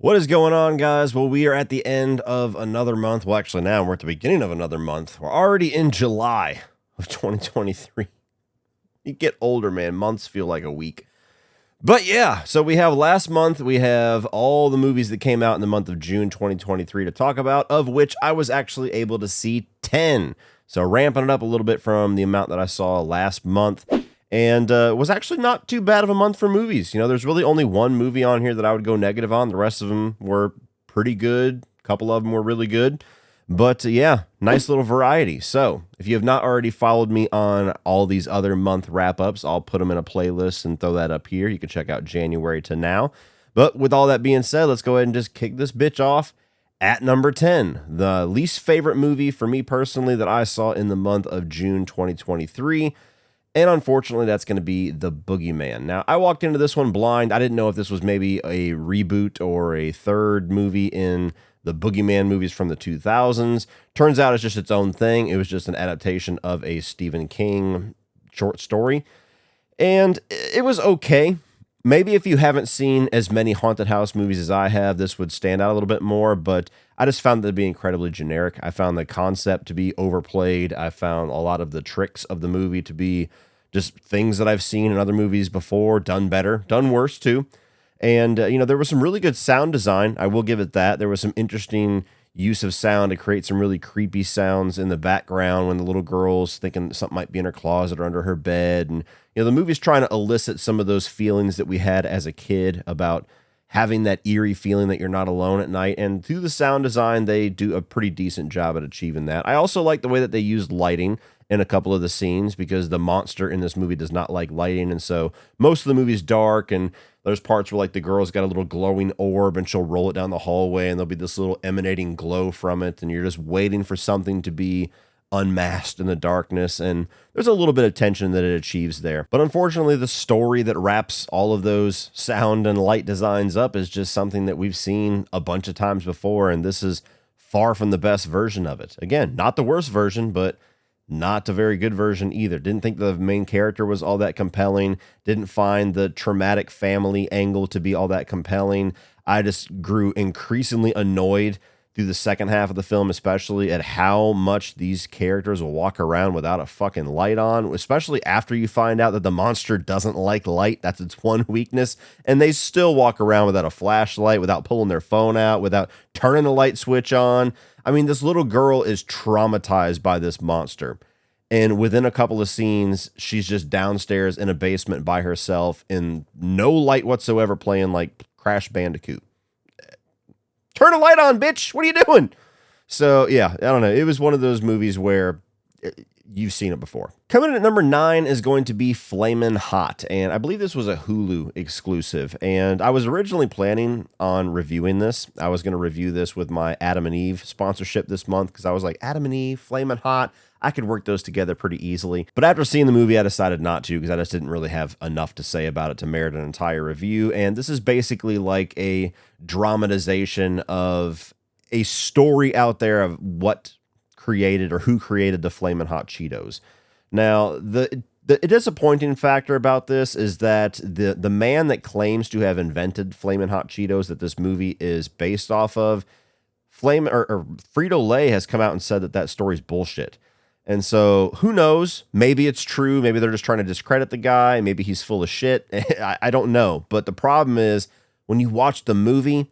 What is going on, guys? Well, we are at the end of another month. Well, actually, now we're at the beginning of another month. We're already in July of 2023. You get older, man. Months feel like a week. But yeah, so we have last month, we have all the movies that came out in the month of June 2023 to talk about, of which I was actually able to see 10. So ramping it up a little bit from the amount that I saw last month. And it was actually not too bad of a month for movies. You know, there's really only one movie on here that I would go negative on. The rest of them were pretty good. A couple of them were really good. But yeah, nice little variety. So if you have not already followed me on all these other month wrap-ups, I'll put them in a playlist and throw that up here. You can check out January to now. But with all that being said, let's go ahead and just kick this bitch off at number 10. The least favorite movie for me personally that I saw in the month of June 2023. And unfortunately, that's going to be The Boogeyman. Now, I walked into this one blind. I didn't know if this was maybe a reboot or a third movie in the Boogeyman movies from the 2000s. Turns out it's just its own thing. It was just an adaptation of a Stephen King short story. And it was okay. Maybe if you haven't seen as many haunted house movies as I have, this would stand out a little bit more, but I just found it to be incredibly generic. I found the concept to be overplayed. I found a lot of the tricks of the movie to be just things that I've seen in other movies before, done better, done worse too. And, there was some really good sound design. I will give it that. There was some interesting use of sound to create some really creepy sounds in the background when the little girl's thinking something might be in her closet or under her bed. And, the movie's trying to elicit some of those feelings that we had as a kid about having that eerie feeling that you're not alone at night. And through the sound design, they do a pretty decent job at achieving that. I also like the way that they used lighting in a couple of the scenes because the monster in this movie does not like lighting. And so most of the movie's dark, and there's parts where like the girl's got a little glowing orb and she'll roll it down the hallway and there'll be this little emanating glow from it. And you're just waiting for something to be unmasked in the darkness, and there's a little bit of tension that it achieves there. But unfortunately, the story that wraps all of those sound and light designs up is just something that we've seen a bunch of times before, and this is far from the best version of it. Again, not the worst version, but not a very good version either. Didn't think the main character was all that compelling. Didn't find the traumatic family angle to be all that compelling. I just grew increasingly annoyed through the second half of the film, especially at how much these characters will walk around without a fucking light on, especially after you find out that the monster doesn't like light. That's its one weakness. And they still walk around without a flashlight, without pulling their phone out, without turning the light switch on. I mean, this little girl is traumatized by this monster. And within a couple of scenes, she's just downstairs in a basement by herself in no light whatsoever, playing like Crash Bandicoot. Turn a light on, bitch. What are you doing? So, yeah, I don't know. It was one of those movies where you've seen it before. Coming in at number 9 is going to be Flamin Hot. And I believe this was a Hulu exclusive. And I was originally planning on reviewing this. I was going to review this with my Adam and Eve sponsorship this month because I was like, Adam and Eve, Flamin Hot. I could work those together pretty easily. But after seeing the movie, I decided not to because I just didn't really have enough to say about it to merit an entire review. And this is basically like a dramatization of a story out there of what created or who created the Flamin' Hot Cheetos. Now, the disappointing factor about this is that the man that claims to have invented Flamin' Hot Cheetos that this movie is based off of, Frito-Lay has come out and said that story's bullshit. And so who knows? Maybe it's true. Maybe they're just trying to discredit the guy. Maybe he's full of shit. I don't know. But the problem is when you watch the movie,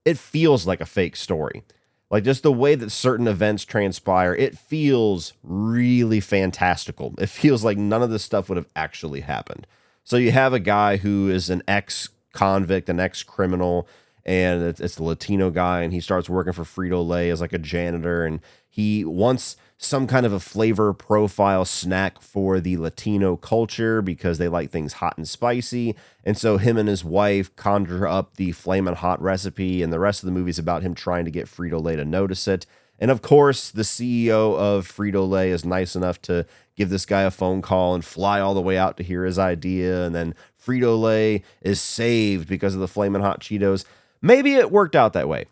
it feels like a fake story. Like just the way that certain events transpire, it feels really fantastical. It feels like none of this stuff would have actually happened. So you have a guy who is an ex-convict, an ex-criminal, and it's the Latino guy, and he starts working for Frito-Lay as like a janitor, and he wants some kind of a flavor profile snack for the Latino culture because they like things hot and spicy. And so him and his wife conjure up the Flamin' Hot recipe, and the rest of the movie is about him trying to get Frito-Lay to notice it. And of course, the CEO of Frito-Lay is nice enough to give this guy a phone call and fly all the way out to hear his idea. And then Frito-Lay is saved because of the Flamin' Hot Cheetos. Maybe it worked out that way.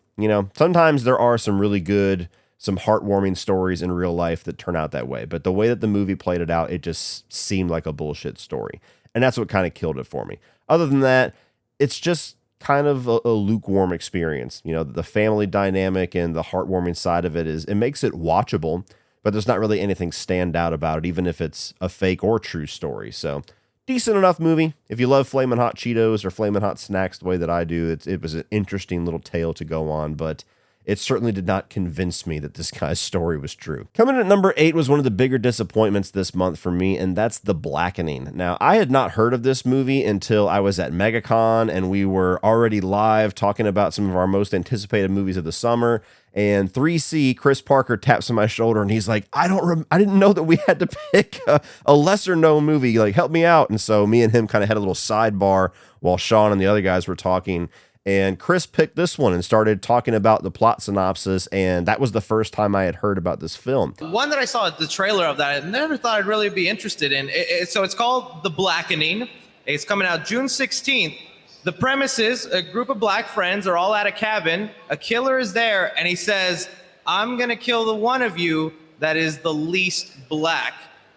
Sometimes there are some really good, some heartwarming stories in real life that turn out that way. But the way that the movie played it out, it just seemed like a bullshit story. And that's what kind of killed it for me. Other than that, it's just kind of a lukewarm experience. You know, the family dynamic and the heartwarming side of it makes it watchable, but there's not really anything stand out about it, even if it's a fake or true story. So decent enough movie. If you love Flamin' Hot Cheetos or Flamin' Hot snacks the way that I do, it was an interesting little tale to go on, but it certainly did not convince me that this guy's story was true. Coming in at number 8 was one of the bigger disappointments this month for me, and that's The Blackening. Now, I had not heard of this movie until I was at MegaCon, and we were already live talking about some of our most anticipated movies of the summer. And 3C, Chris Parker, taps on my shoulder, and he's like, I didn't know that we had to pick a lesser known movie. Like, help me out. And so me and him kind of had a little sidebar while Sean and the other guys were talking. And Chris picked this one and started talking about the plot synopsis, and that was the first time I had heard about this film. One that I saw the trailer of that I never thought I'd really be interested in. So it's called The Blackening. It's coming out June 16th. The premise is a group of black friends are all at a cabin. A killer is there, and he says, I'm going to kill the one of you that is the least black.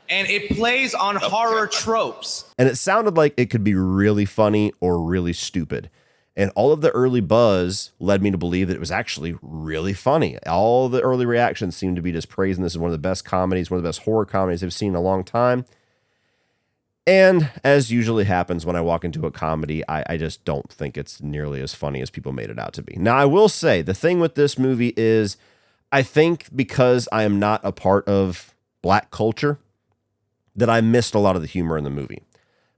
And it plays on horror tropes. And it sounded like it could be really funny or really stupid. And all of the early buzz led me to believe that it was actually really funny. All the early reactions seemed to be just praising this as one of the best comedies, one of the best horror comedies I've seen in a long time. And as usually happens when I walk into a comedy, I just don't think it's nearly as funny as people made it out to be. Now, I will say, the thing with this movie is, I think because I am not a part of black culture, that I missed a lot of the humor in the movie.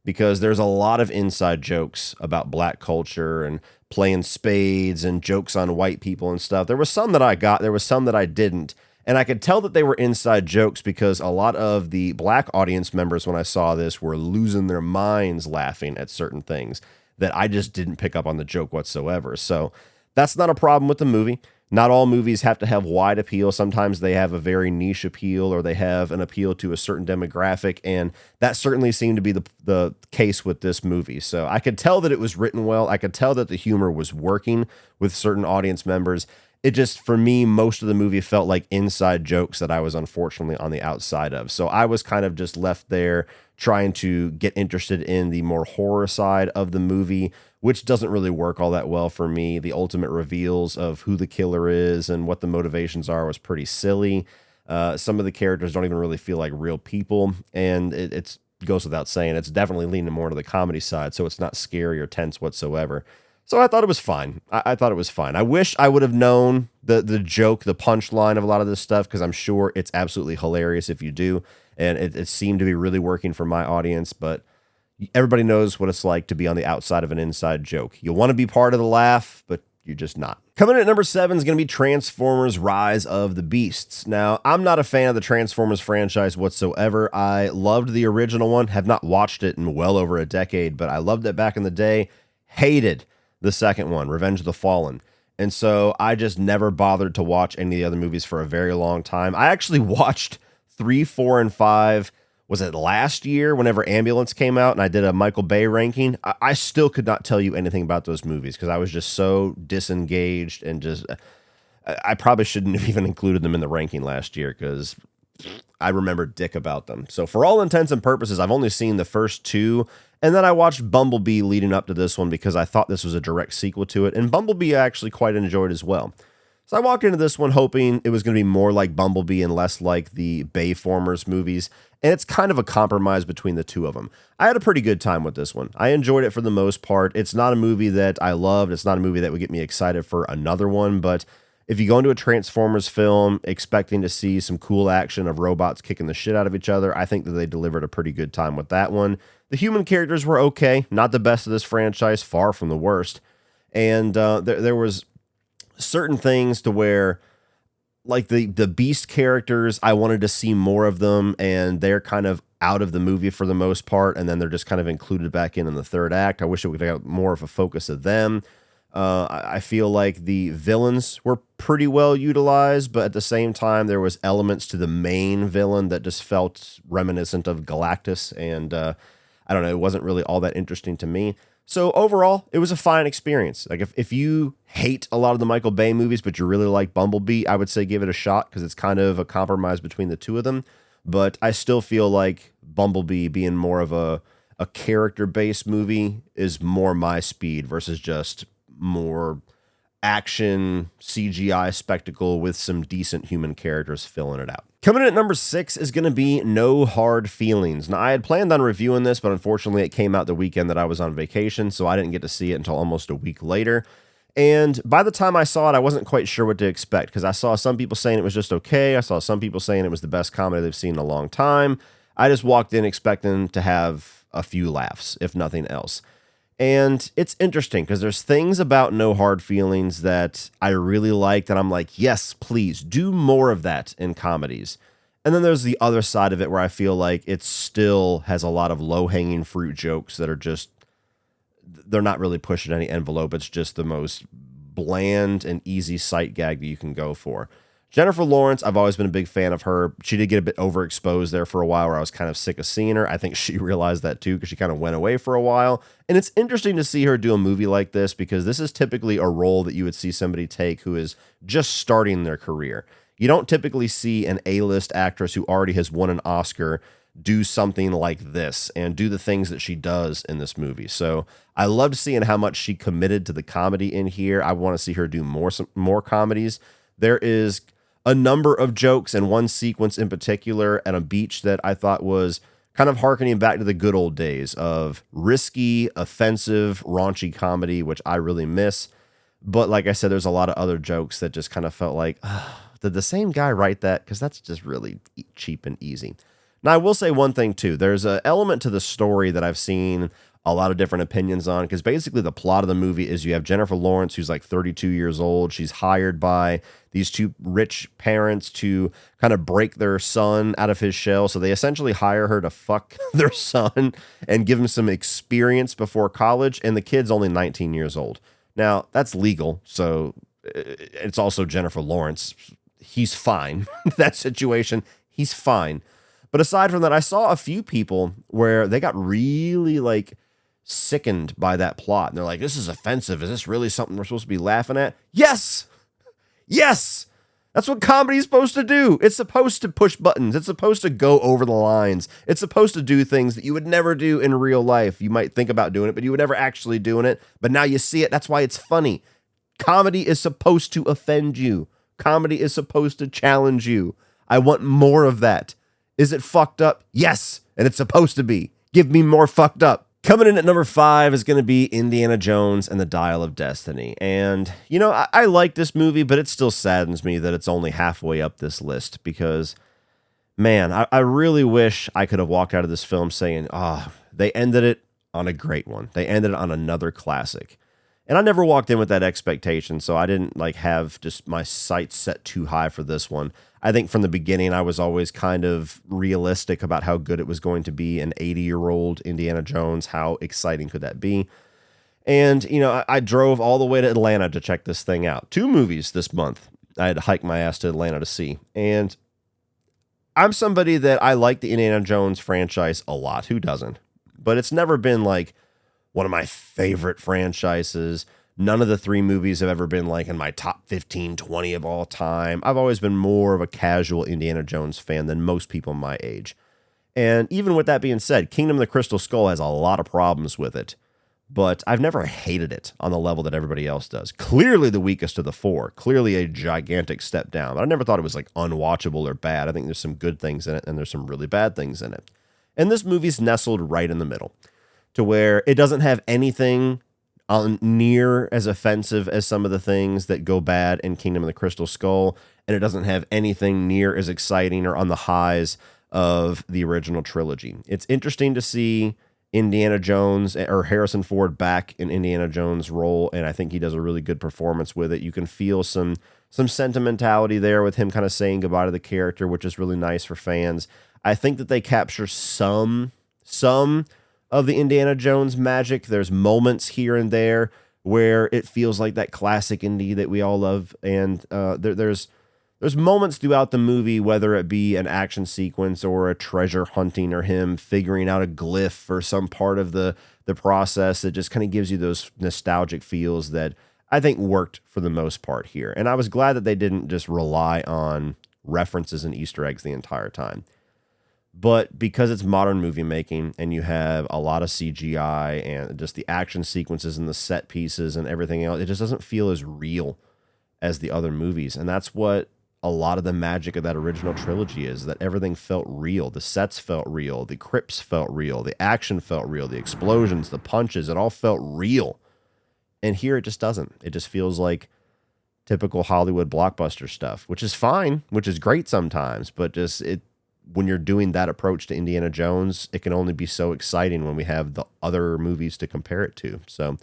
Because there's a lot of inside jokes about black culture and playing spades and jokes on white people and stuff. There was some that I got, there was some that I didn't. And I could tell that they were inside jokes because a lot of the black audience members, when I saw this, were losing their minds laughing at certain things that I just didn't pick up on the joke whatsoever. So that's not a problem with the movie. Not all movies have to have wide appeal. Sometimes they have a very niche appeal, or they have an appeal to a certain demographic, and that certainly seemed to be the case with this movie. So I could tell that it was written well. I could tell that the humor was working with certain audience members. It just, for me, most of the movie felt like inside jokes that I was unfortunately on the outside of. So I was kind of just left there trying to get interested in the more horror side of the movie, which doesn't really work all that well for me. The ultimate reveals of who the killer is and what the motivations are was pretty silly. Some of the characters don't even really feel like real people, and it goes without saying, it's definitely leaning more to the comedy side, so it's not scary or tense whatsoever. So I thought it was fine. I thought it was fine. I wish I would have known the joke, the punchline of a lot of this stuff, because I'm sure it's absolutely hilarious if you do, and it seemed to be really working for my audience, but everybody knows what it's like to be on the outside of an inside joke. You want to be part of the laugh, but you're just not. Coming in at number 7 is going to be Transformers Rise of the Beasts. Now, I'm not a fan of the Transformers franchise whatsoever. I loved the original one, have not watched it in well over a decade, but I loved it back in the day. Hated the second one, Revenge of the Fallen. And so I just never bothered to watch any of the other movies for a very long time. I actually watched 3, 4, and 5, was it last year, whenever Ambulance came out, and I did a Michael Bay ranking. I still could not tell you anything about those movies because I was just so disengaged, and just, I probably shouldn't have even included them in the ranking last year because I remember dick about them. So for all intents and purposes, I've only seen the first 2, and then I watched Bumblebee leading up to this one because I thought this was a direct sequel to it, and Bumblebee I actually quite enjoyed as well. So I walked into this one hoping it was going to be more like Bumblebee and less like the Bayformers movies, and it's kind of a compromise between the two of them. I had a pretty good time with this one. I enjoyed it for the most part. It's not a movie that I loved. It's not a movie that would get me excited for another one, but if you go into a Transformers film expecting to see some cool action of robots kicking the shit out of each other, I think that they delivered a pretty good time with that one. The human characters were okay, not the best of this franchise, far from the worst, and there was certain things to where, like the Beast characters, I wanted to see more of them, and they're kind of out of the movie for the most part, and then they're just kind of included back in the third act. I wish it would have got more of a focus of them. I feel like the villains were pretty well utilized, but at the same time, there was elements to the main villain that just felt reminiscent of Galactus, and I don't know, it wasn't really all that interesting to me. So overall, it was a fine experience. Like if you hate a lot of the Michael Bay movies, but you really like Bumblebee, I would say give it a shot because it's kind of a compromise between the two of them. But I still feel like Bumblebee being more of a character-based movie is more my speed versus just more action CGI spectacle with some decent human characters filling it out. Coming in at number 6 is going to be No Hard Feelings. Now, I had planned on reviewing this, but unfortunately it came out the weekend that I was on vacation, so I didn't get to see it until almost a week later. And by the time I saw it, I wasn't quite sure what to expect, because I saw some people saying it was just okay. I saw some people saying it was the best comedy they've seen in a long time. I just walked in expecting to have a few laughs, if nothing else. And it's interesting because there's things about No Hard Feelings that I really like that I'm like, yes, please do more of that in comedies. And then there's the other side of it where I feel like it still has a lot of low-hanging fruit jokes that are just, they're not really pushing any envelope. It's just the most bland and easy sight gag that you can go for. Jennifer Lawrence, I've always been a big fan of her. She did get a bit overexposed there for a while where I was kind of sick of seeing her. I think she realized that too because she kind of went away for a while. And it's interesting to see her do a movie like this because this is typically a role that you would see somebody take who is just starting their career. You don't typically see an A-list actress who already has won an Oscar do something like this and do the things that she does in this movie. So I loved seeing how much she committed to the comedy in here. I want to see her do more comedies. There is a number of jokes and one sequence in particular at a beach that I thought was kind of hearkening back to the good old days of risky, offensive, raunchy comedy, which I really miss. But like I said, there's a lot of other jokes that just kind of felt like, did the same guy write that? Because that's just really cheap and easy. Now, I will say one thing, too. There's an element to the story that I've seen a lot of different opinions on, because basically the plot of the movie is you have Jennifer Lawrence, who's like 32 years old. She's hired by these two rich parents to kind of break their son out of his shell. So they essentially hire her to fuck their son and give him some experience before college. And the kid's only 19 years old. Now, that's legal. So it's also Jennifer Lawrence. He's fine. That situation, he's fine. But aside from that, I saw a few people where they got really like sickened by that plot. And they're like, this is offensive. Is this really something we're supposed to be laughing at? Yes. Yes. That's what comedy is supposed to do. It's supposed to push buttons. It's supposed to go over the lines. It's supposed to do things that you would never do in real life. You might think about doing it, but you would never actually doing it. But now you see it. That's why it's funny. Comedy is supposed to offend you. Comedy is supposed to challenge you. I want more of that. Is it fucked up? Yes. And it's supposed to be. Give me more fucked up. Coming in at number 5 is going to be Indiana Jones and the Dial of Destiny. And, you know, I like this movie, but it still saddens me that it's only halfway up this list because, man, I really wish I could have walked out of this film saying, they ended it on a great one. They ended it on another classic. And I never walked in with that expectation, so I didn't like have just my sights set too high for this one. I think from the beginning, I was always kind of realistic about how good it was going to be. An 80-year-old Indiana Jones, how exciting could that be? And, you know, I drove all the way to Atlanta to check this thing out. 2 movies this month I had to hike my ass to Atlanta to see. And I'm somebody that I like the Indiana Jones franchise a lot. Who doesn't? But it's never been like one of my favorite franchises. None of the 3 movies have ever been like in my top 15, 20 of all time. I've always been more of a casual Indiana Jones fan than most people my age. And even with that being said, Kingdom of the Crystal Skull has a lot of problems with it, but I've never hated it on the level that everybody else does. Clearly the weakest of the 4, clearly a gigantic step down. But I never thought it was like unwatchable or bad. I think there's some good things in it and there's some really bad things in it. And this movie's nestled right in the middle to where it doesn't have anything near as offensive as some of the things that go bad in Kingdom of the Crystal Skull, and it doesn't have anything near as exciting or on the highs of the original trilogy. It's interesting to see Indiana Jones or Harrison Ford back in Indiana Jones' role, and I think he does a really good performance with it. You can feel some sentimentality there with him kind of saying goodbye to the character, which is really nice for fans. I think that they capture some of the Indiana Jones magic. There's moments here and there where it feels like that classic Indy that we all love. And there's moments throughout the movie, whether it be an action sequence or a treasure hunting or him figuring out a glyph or some part of the process that just kind of gives you those nostalgic feels that I think worked for the most part here. And I was glad that they didn't just rely on references and Easter eggs the entire time. But because it's modern movie making and you have a lot of CGI and just the action sequences and the set pieces and everything else, it just doesn't feel as real as the other movies. And that's what a lot of the magic of that original trilogy is, that everything felt real. The sets felt real. The crypts felt real. The action felt real. The explosions, the punches, it all felt real. And here it just doesn't. It just feels like typical Hollywood blockbuster stuff, which is fine, which is great sometimes, but just when you're doing that approach to Indiana Jones, it can only be so exciting when we have the other movies to compare it to. So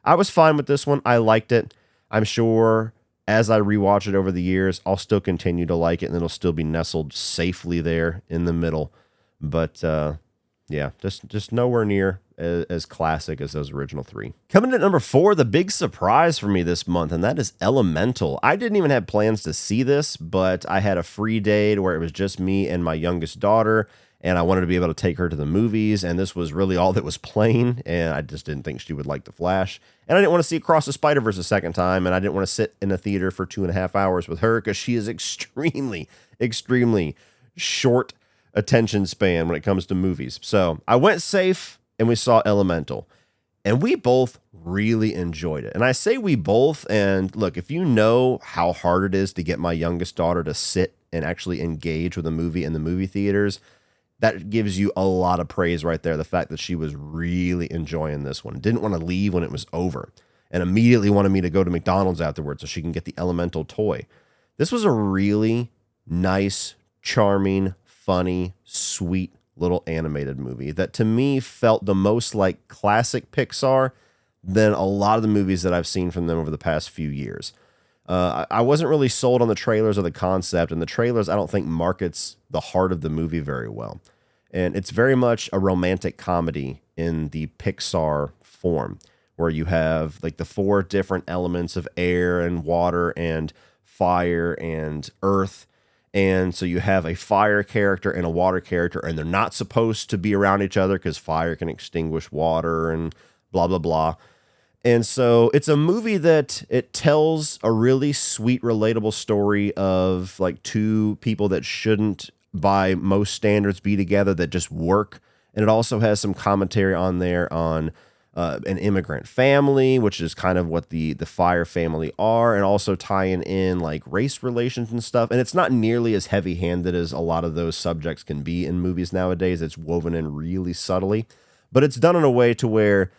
I was fine with this one. I liked it. I'm sure as I rewatch it over the years, I'll still continue to like it, and it'll still be nestled safely there in the middle. But yeah, just nowhere near as classic as those original three. Coming in at number 4, the big surprise for me this month, and that is Elemental. I didn't even have plans to see this, but I had a free day where it was just me and my youngest daughter, and I wanted to be able to take her to the movies, and this was really all that was playing, and I just didn't think she would like The Flash. And I didn't want to see Across the Spiderverse a second time, and I didn't want to sit in a theater for 2.5 hours with her because she is extremely, extremely short attention span when it comes to movies. So I went safe, and we saw Elemental, and we both really enjoyed it. And I say we both, and look, if you know how hard it is to get my youngest daughter to sit and actually engage with a movie in the movie theaters, that gives you a lot of praise right there. The fact that she was really enjoying this one, didn't want to leave when it was over, and immediately wanted me to go to McDonald's afterwards so she can get the Elemental toy. This was a really nice, charming, funny, sweet little animated movie that to me felt the most like classic Pixar than a lot of the movies that I've seen from them over the past few years. I wasn't really sold on the trailers or the concept, and the trailers I don't think markets the heart of the movie very well. And it's very much a romantic comedy in the Pixar form, where you have like the 4 different elements of air and water and fire and earth. And so you have a fire character and a water character, and they're not supposed to be around each other because fire can extinguish water and blah, blah, blah. And so it's a movie that it tells a really sweet, relatable story of like 2 people that shouldn't, by most standards, be together, that just work. And it also has some commentary on there on an immigrant family, which is kind of what the Fire family are, and also tying in like race relations and stuff. And it's not nearly as heavy-handed as a lot of those subjects can be in movies nowadays. It's woven in really subtly, but it's done in a way to where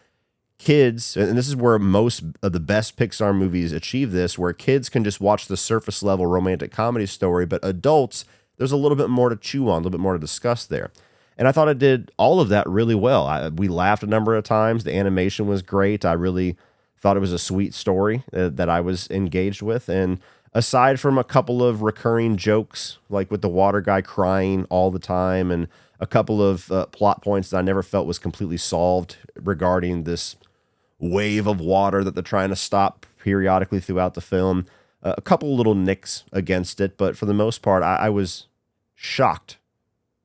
kids, and this is where most of the best Pixar movies achieve this, where kids can just watch the surface level romantic comedy story, but adults, there's a little bit more to chew on, a little bit more to discuss there. And I thought it did all of that really well. We laughed a number of times. The animation was great. I really thought it was a sweet story that I was engaged with. And aside from a couple of recurring jokes, like with the water guy crying all the time, and a couple of plot points that I never felt was completely solved regarding this wave of water that they're trying to stop periodically throughout the film, a couple little nicks against it. But for the most part, I was shocked.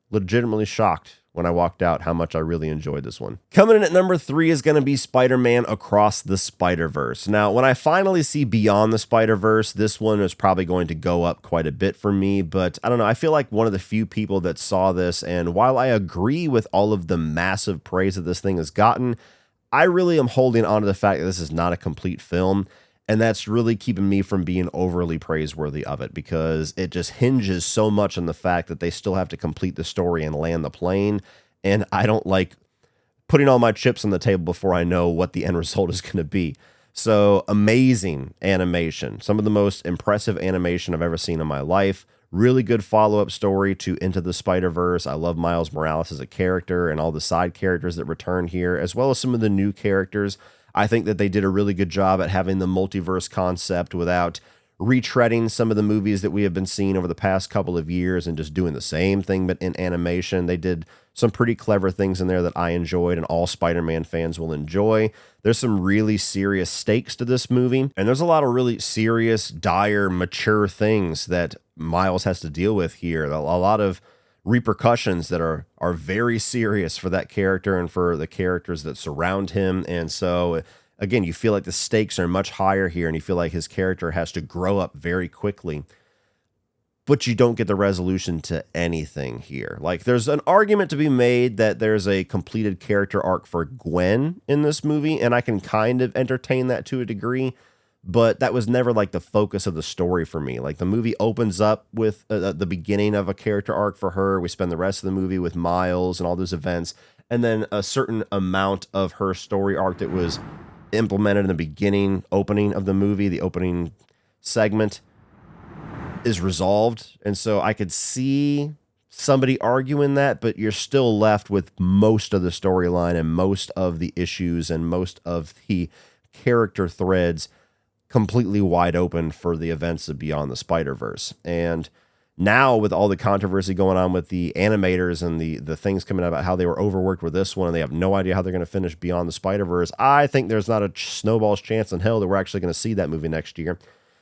Legitimately shocked when I walked out how much I really enjoyed this one. Coming in at number 3 is going to be Spider-Man Across the Spiderverse. Now, when I finally see Beyond the Spiderverse, this one is probably going to go up quite a bit for me, but I don't know. I feel like one of the few people that saw this, and while I agree with all of the massive praise that this thing has gotten, I really am holding on to the fact that this is not a complete film. And that's really keeping me from being overly praiseworthy of it, because it just hinges so much on the fact that they still have to complete the story and land the plane. And I don't like putting all my chips on the table before I know what the end result is going to be. So amazing animation. Some of the most impressive animation I've ever seen in my life. Really good follow-up story to Into the Spider-Verse. I love Miles Morales as a character and all the side characters that return here, as well as some of the new characters. I think that they did a really good job at having the multiverse concept without retreading some of the movies that we have been seeing over the past couple of years and just doing the same thing, but in animation. They did some pretty clever things in there that I enjoyed and all Spider-Man fans will enjoy. There's some really serious stakes to this movie, and there's a lot of really serious, dire, mature things that Miles has to deal with here. A lot of repercussions that are very serious for that character and for the characters that surround him. And so again, you feel like the stakes are much higher here, and you feel like his character has to grow up very quickly. but you don't get the resolution to anything here. Like, there's an argument to be made that there's a completed character arc for Gwen in this movie, and I can kind of entertain that to a degree, but that was never like the focus of the story for me. Like, the movie opens up with the beginning of a character arc for her. We spend the rest of the movie with Miles and all those events, and then a certain amount of her story arc that was implemented in the opening of the movie, the opening segment, is resolved. And so I could see somebody arguing that, but you're still left with most of the storyline and most of the issues and most of the character threads completely wide open for the events of Beyond the Spiderverse. And now, with all the controversy going on with the animators and the things coming out about how they were overworked with this one and they have no idea how they're going to finish Beyond the Spider-Verse, I think there's not a snowball's chance in hell that we're actually going to see that movie next year.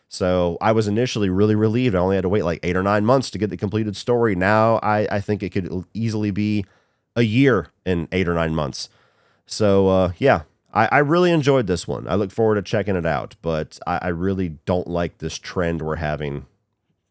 So I was initially really relieved. I only had to wait like 8 or 9 months to get the completed story. Now I think it could easily be a year in 8 or 9 months. So yeah, I really enjoyed this one. I look forward to checking it out, but I really don't like this trend we're having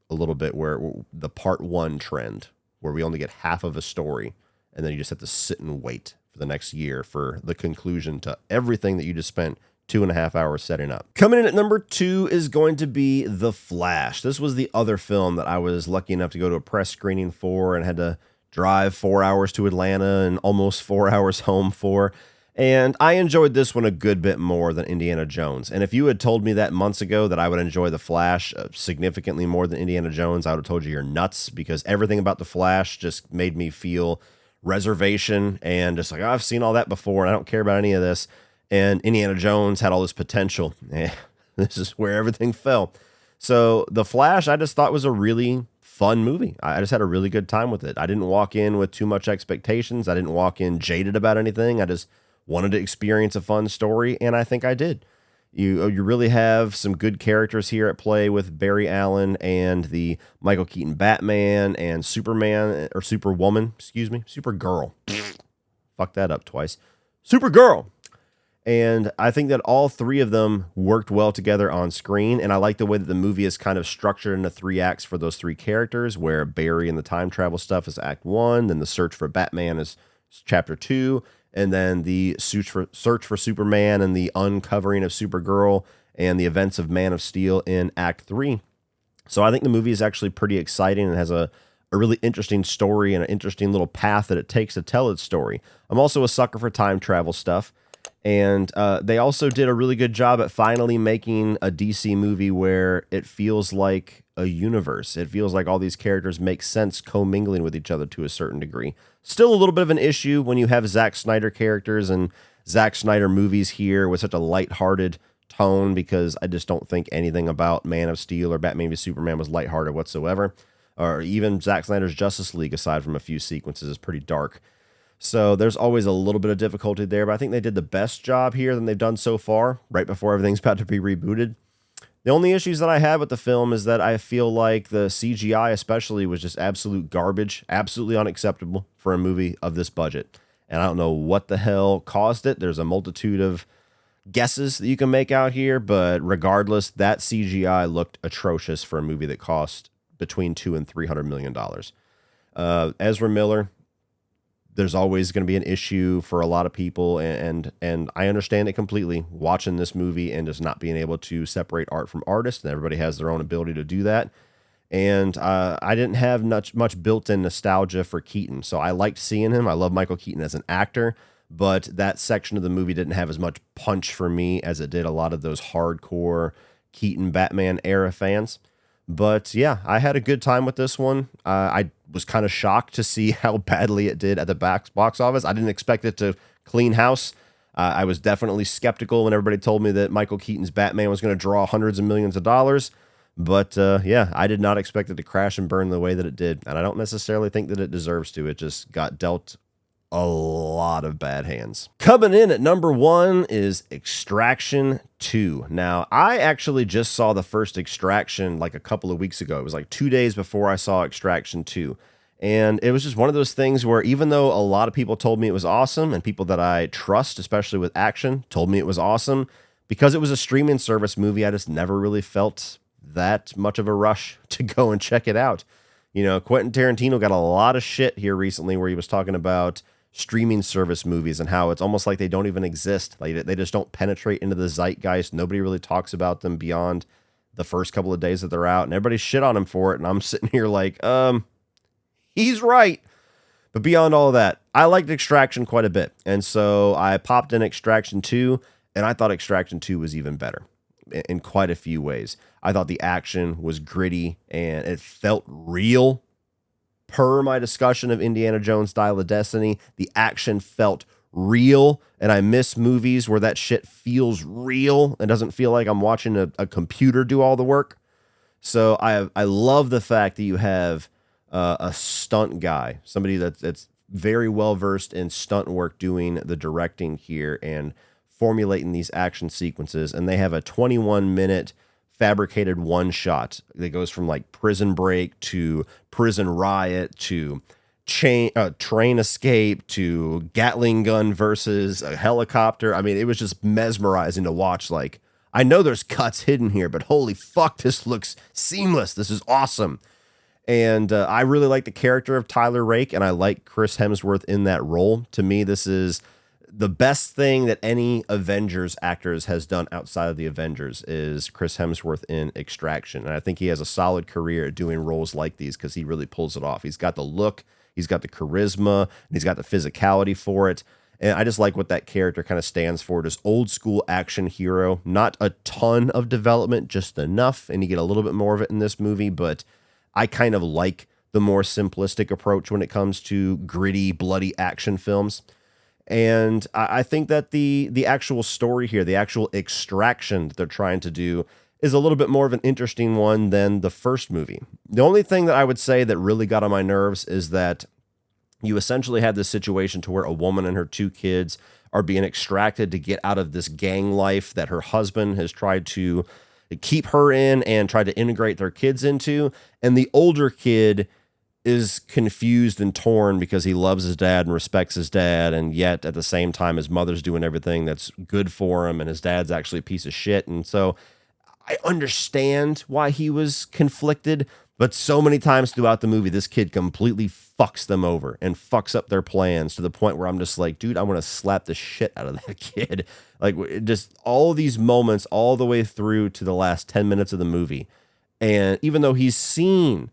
a little bit, where the part 1 trend, where we only get half of a story and then you just have to sit and wait for the next year for the conclusion to everything that you just spent 2.5 hours setting up. Coming in at number 2 is going to be The Flash. This was the other film that I was lucky enough to go to a press screening for and had to drive 4 hours to Atlanta and almost 4 hours home for. And I enjoyed this one a good bit more than Indiana Jones. And if you had told me that months ago that I would enjoy The Flash significantly more than Indiana Jones, I would have told you you're nuts, because everything about The Flash just made me feel reservation and just like, oh, I've seen all that before and I don't care about any of this. And Indiana Jones had all this potential. This is where everything fell. So The Flash, I just thought was a really fun movie. I just had a really good time with it. I didn't walk in with too much expectations. I didn't walk in jaded about anything. I just wanted to experience a fun story, and I think I did. You really have some good characters here at play with Barry Allen and the Michael Keaton Batman and Superman, or Superwoman, Supergirl. Fuck that up twice. Supergirl. And I think that all three of them worked well together on screen. And I like the way that the movie is kind of structured into 3 acts for those 3 characters, where Barry and the time travel stuff is act 1, then the search for Batman is chapter 2, and then the search for Superman and the uncovering of Supergirl and the events of Man of Steel in act 3. So I think the movie is actually pretty exciting and has a really interesting story and an interesting little path that it takes to tell its story. I'm also a sucker for time travel stuff. And they also did a really good job at finally making a DC movie where it feels like a universe. It feels like all these characters make sense commingling with each other to a certain degree. Still a little bit of an issue when you have Zack Snyder characters and Zack Snyder movies here with such a lighthearted tone, because I just don't think anything about Man of Steel or Batman v Superman was lighthearted whatsoever. Or even Zack Snyder's Justice League, aside from a few sequences, is pretty dark. So there's always a little bit of difficulty there, but I think they did the best job here than they've done so far, right before everything's about to be rebooted. The only issues that I have with the film is that I feel like the CGI especially was just absolute garbage, absolutely unacceptable for a movie of this budget. And I don't know what the hell caused it. There's a multitude of guesses that you can make out here, but regardless, that CGI looked atrocious for a movie that cost between $200 and $300 million. Ezra Miller, there's always going to be an issue for a lot of people, and I understand it completely, watching this movie and just not being able to separate art from artist, and everybody has their own ability to do that. And I didn't have much built-in nostalgia for Keaton, so I liked seeing him. I love Michael Keaton as an actor, but that section of the movie didn't have as much punch for me as it did a lot of those hardcore Keaton Batman era fans. But yeah, I had a good time with this one. I was kind of shocked to see how badly it did at the box office. I didn't expect it to clean house. I was definitely skeptical when everybody told me that Michael Keaton's Batman was going to draw hundreds of millions of dollars. But yeah, I did not expect it to crash and burn the way that it did. And I don't necessarily think that it deserves to. It just got dealt a lot of bad hands. Coming in at number 1 is Extraction 2. Now, I actually just saw the first Extraction like a couple of weeks ago. It was like 2 days before I saw Extraction 2. And it was just one of those things where, even though a lot of people told me it was awesome, and people that I trust, especially with action, told me it was awesome, because it was a streaming service movie, I just never really felt that much of a rush to go and check it out. You know, Quentin Tarantino got a lot of shit here recently where he was talking about streaming service movies and how it's almost like they don't even exist. Like they just don't penetrate into the zeitgeist. Nobody really talks about them beyond the first couple of days that they're out, and everybody shit on him for it. And I'm sitting here like, he's right. But beyond all of that, I liked Extraction quite a bit. And so I popped in Extraction 2, and I thought Extraction 2 was even better in quite a few ways. I thought the action was gritty and it felt real. Per my discussion of Indiana Jones Dial of Destiny, the action felt real, and I miss movies where that shit feels real and doesn't feel like I'm watching a computer do all the work. So I love the fact that you have a stunt guy, somebody that's very well versed in stunt work, doing the directing here and formulating these action sequences. And they have a 21-minute fabricated one shot that goes from like Prison Break to Prison Riot to train escape to Gatling gun versus a helicopter. I mean, it was just mesmerizing to watch. Like, I know there's cuts hidden here, but holy fuck, this looks seamless. This is awesome. And I really like the character of Tyler Rake, and I like Chris Hemsworth in that role. To me, this is the best thing that any Avengers actors has done outside of the Avengers is Chris Hemsworth in Extraction. And I think he has a solid career at doing roles like these because he really pulls it off. He's got the look, he's got the charisma, and he's got the physicality for it. And I just like what that character kind of stands for. Just old school action hero. Not a ton of development, just enough. And you get a little bit more of it in this movie, but I kind of like the more simplistic approach when it comes to gritty, bloody action films. And I think that the actual story here, the actual extraction that they're trying to do, is a little bit more of an interesting one than the first movie. The only thing that I would say that really got on my nerves is that you essentially had this situation to where a woman and her two kids are being extracted to get out of this gang life that her husband has tried to keep her in and try to integrate their kids into. And the older kid is confused and torn because he loves his dad and respects his dad, and yet at the same time his mother's doing everything that's good for him and his dad's actually a piece of shit. And so I understand why he was conflicted, but so many times throughout the movie this kid completely fucks them over and fucks up their plans to the point where I'm just like, dude, I want to slap the shit out of that kid. Like, just all these moments all the way through to the last 10 minutes of the movie. And even though he's seen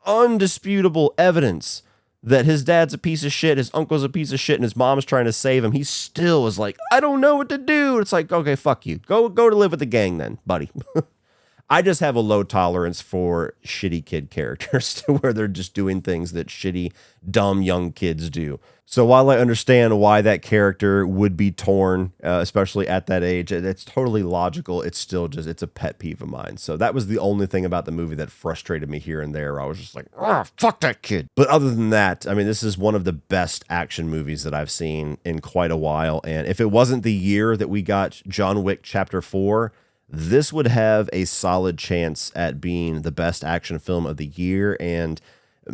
undisputable evidence that his dad's a piece of shit, his uncle's a piece of shit, and his mom's trying to save him, he still is like, I don't know what to do. It's like, okay, fuck you. Go to live with the gang then, buddy. I just have a low tolerance for shitty kid characters to where they're just doing things that shitty, dumb young kids do. So while I understand why that character would be torn, especially at that age, it's totally logical. It's still just, it's a pet peeve of mine. So that was the only thing about the movie that frustrated me here and there. I was just like, oh, fuck that kid. But other than that, I mean, this is one of the best action movies that I've seen in quite a while. And if it wasn't the year that we got John Wick Chapter 4, this would have a solid chance at being the best action film of the year and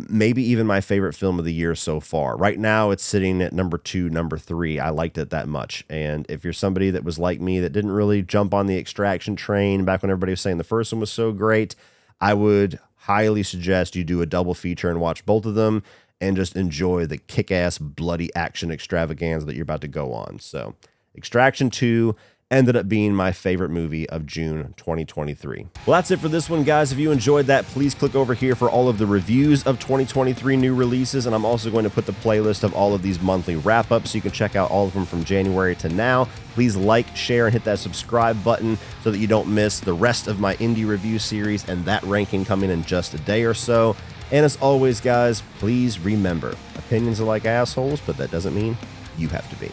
maybe even my favorite film of the year so far. Right now, it's sitting at number 2, number 3. I liked it that much. And if you're somebody that was like me that didn't really jump on the Extraction train back when everybody was saying the first one was so great, I would highly suggest you do a double feature and watch both of them and just enjoy the kick-ass bloody action extravaganza that you're about to go on. So Extraction 2 ended up being my favorite movie of June 2023. Well, that's it for this one, guys. If you enjoyed that, please click over here for all of the reviews of 2023 new releases, and I'm also going to put the playlist of all of these monthly wrap-ups so you can check out all of them from January to now. Please like, share, and hit that subscribe button so that you don't miss the rest of my indie review series and that ranking coming in just a day or so. And as always, guys, please remember, opinions are like assholes, but that doesn't mean you have to be.